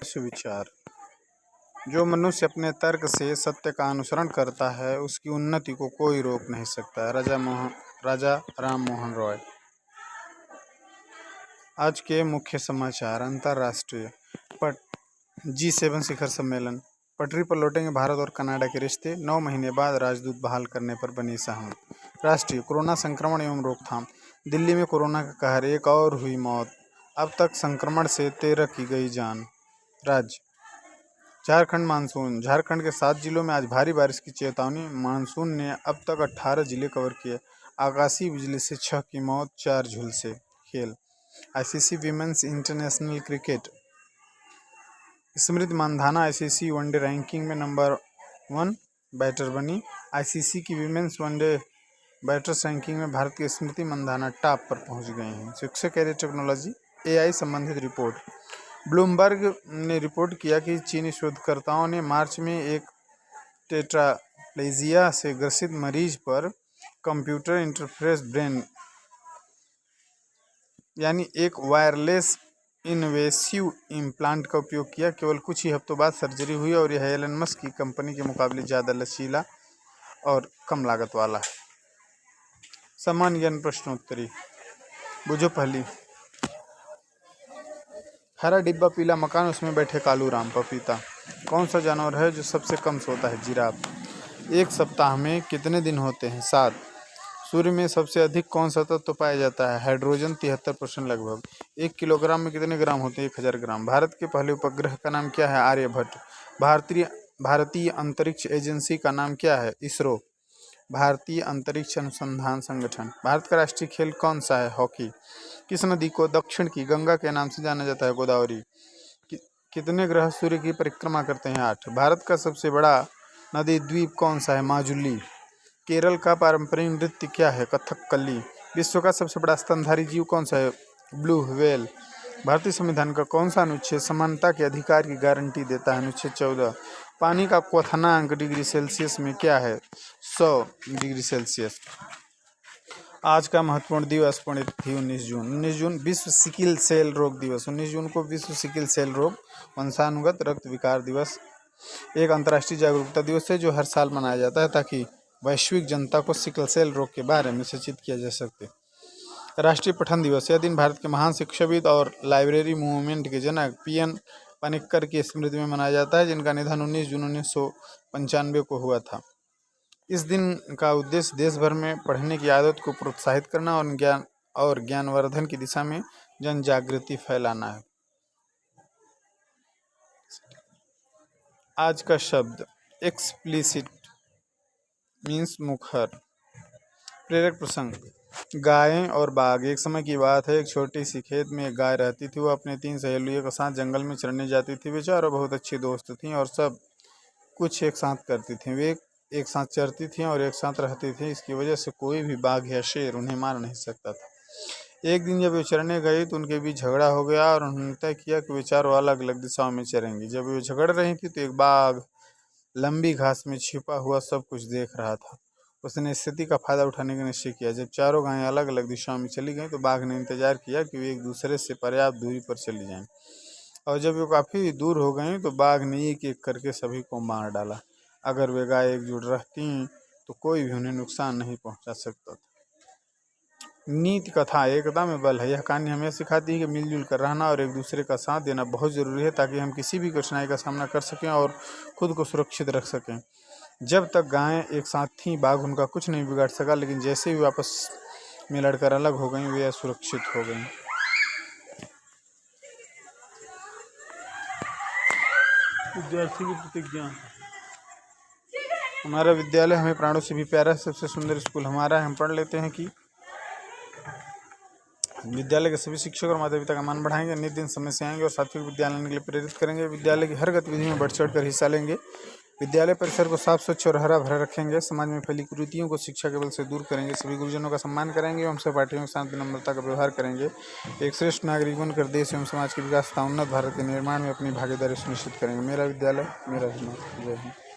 आदर्श विचार। जो मनुष्य अपने तर्क से सत्य का अनुसरण करता है उसकी उन्नति को कोई रोक नहीं सकता। राजा राम मोहन रॉय। आज के मुख्य समाचार। अंतर्राष्ट्रीय G7 शिखर सम्मेलन। पटरी पर लौटेंगे भारत और कनाडा के रिश्ते। 9 महीने बाद राजदूत बहाल करने पर बनी सहमति। राष्ट्रीय कोरोना संक्रमण एवं रोकथाम। दिल्ली में कोरोना का कहर, एक और हुई मौत। अब तक संक्रमण से 13 की गई जान। राज्य झारखंड मानसून। झारखंड के 7 जिलों में आज भारी बारिश की चेतावनी। मानसून ने अब तक 18 जिले कवर किए। आकाशीय बिजली से 6 की मौत, 4 झुलसे। खेल। ICC women's international cricket. Smriti Mandhana ICC one day ranking में नंबर 1 बैटर बनी। ICC की विमेंस वनडे बैटर्स रैंकिंग में भारत की स्मृति मानधाना टॉप पर पहुंच गए हैं। शिक्षा कैरियर टेक्नोलॉजी AI संबंधित रिपोर्ट। ब्लूमबर्ग ने रिपोर्ट किया कि चीनी शोधकर्ताओं ने मार्च में एक टेट्राप्लेजिया से ग्रसित मरीज पर कंप्यूटर इंटरफेस ब्रेन यानी एक वायरलेस इन्वेसिव इम्प्लांट का उपयोग किया। केवल कुछ ही हफ्तों बाद सर्जरी हुई और यह एलन मस्क की कंपनी के मुकाबले ज़्यादा लचीला और कम लागत वाला है। सामान्य ज्ञान प्रश्नोत्तरी। बुझो पहली। हरा डिब्बा पीला मकान, उसमें बैठे कालू राम। पपीता। कौन सा जानवर है जो सबसे कम सोता है? जिराफ। एक सप्ताह में कितने दिन होते हैं? 7। सूर्य में सबसे अधिक कौन सा तत्व पाया जाता है? हाइड्रोजन। 73% लगभग। 1 किलोग्राम में कितने ग्राम होते हैं? 1000 ग्राम। भारत के पहले उपग्रह का नाम क्या है? आर्यभट्ट। भारतीय अंतरिक्ष एजेंसी का नाम क्या है? इसरो। भारतीय अंतरिक्ष अनुसंधान संगठन। भारत का राष्ट्रीय खेल कौन सा है? हॉकी। किस नदी को दक्षिण की गंगा के नाम से जाना जाता है? गोदावरी। कितने ग्रह सूर्य की परिक्रमा करते हैं? 8। भारत का सबसे बड़ा नदी द्वीप कौन सा है? माजुली। केरल का पारंपरिक नृत्य क्या है? कथकली। विश्व का सबसे बड़ा स्तनधारी जीव कौन सा है? Blue whale. भारतीय संविधान का कौन सा अनुच्छेद समानता के अधिकार की गारंटी देता है? अनुच्छेद 14। पानी का क्वथनांक डिग्री सेल्सियस में क्या है? 100 डिग्री सेल्सियस। आज का महत्वपूर्ण दिवस। पुण्यतिथि 19 जून। 19 जून विश्व सिकिल सेल रोग दिवस। 19 जून को विश्व सिकिल सेल रोग वंशानुगत रक्त विकार दिवस एक अंतर्राष्ट्रीय जागरूकता दिवस है जो हर साल मनाया जाता है ताकि वैश्विक जनता को सिकल सेल रोग के बारे में सचेत किया जा सके। राष्ट्रीय पठन दिवस। यह दिन भारत के महान शिक्षाविद और लाइब्रेरी मूवमेंट के जनक PN पनिक्कर की स्मृति में मनाया जाता है, जिनका निधन 19 जून 1995 को हुआ था। इस दिन का उद्देश्य देश भर में पढ़ने की आदत को प्रोत्साहित करना और ज्ञानवर्धन की दिशा में जन जागृति फैलाना है। आज का शब्द एक्सप्लिसिट मीन्स मुखर। प्रेरक प्रसंग। गायें और बाघ। एक समय की बात है, एक छोटी सी खेत में एक गाय रहती थी। वो अपने 3 सहेलियों के साथ जंगल में चरने जाती थी। वे चारों बहुत अच्छी दोस्त थीं और सब कुछ एक साथ करती थीं। वे एक साथ चरती थीं और एक साथ रहती थीं। इसकी वजह से कोई भी बाघ या शेर उन्हें मार नहीं सकता था। एक दिन जब वे चरने गई तो उनके बीच झगड़ा हो गया और उन्होंने तय किया कि वे चारों अलग अलग दिशाओं में चरेंगी। जब वे झगड़ रही थी तो एक बाघ लंबी घास में छिपा हुआ सब कुछ देख रहा था। उसने स्थिति का फायदा उठाने का निश्चय किया। जब चारों गायें अलग अलग दिशाओं में चली गईं तो बाघ ने इंतजार किया कि वे एक दूसरे से पर्याप्त दूरी पर चली जाएं, और जब वे काफ़ी दूर हो गईं तो बाघ ने एक एक करके सभी को मार डाला। अगर वे गाय एकजुट रहतीं तो कोई भी उन्हें नुकसान नहीं पहुंचा सकता था। नीति कथा। एकता में बल है। यह कहानी हमें सिखाती है कि मिलजुल कर रहना और एक दूसरे का साथ देना बहुत ज़रूरी है ताकि हम किसी भी कठिनाई का सामना कर सकें और खुद को सुरक्षित रख सकें। जब तक गायें एक साथ थीं बाघ उनका कुछ नहीं बिगाड़ सका, लेकिन जैसे ही आपस में लड़कर अलग हो गईं वे असुरक्षित हो गईं। विद्यार्थी की प्रतिज्ञा। हमारा विद्यालय हमें प्राणों से भी प्यारा है, सबसे सुंदर स्कूल हमारा है। हम पढ़ लेते हैं कि विद्यालय के सभी शिक्षक और माता पिता का मान बढ़ाएंगे, नित दिन समय से आएंगे और सात्विक विद्यालय के लिए प्रेरित करेंगे। विद्यालय की हर गतिविधि में बढ़ चढ़ कर हिस्सा लेंगे। विद्यालय परिसर को साफ स्वच्छ और हरा भरा रखेंगे। समाज में फैली कुरीतियों को शिक्षा के बल से दूर करेंगे। सभी गुरुजनों का सम्मान करेंगे एवं सहपाठियों के साथ विनम्रता का व्यवहार करेंगे। एक श्रेष्ठ नागरिक बनकर देश एवं समाज के विकास तथा उन्नत भारत के निर्माण में अपनी भागीदारी सुनिश्चित करेंगे। मेरा विद्यालय मेरा हिम्मत। जय हिंद।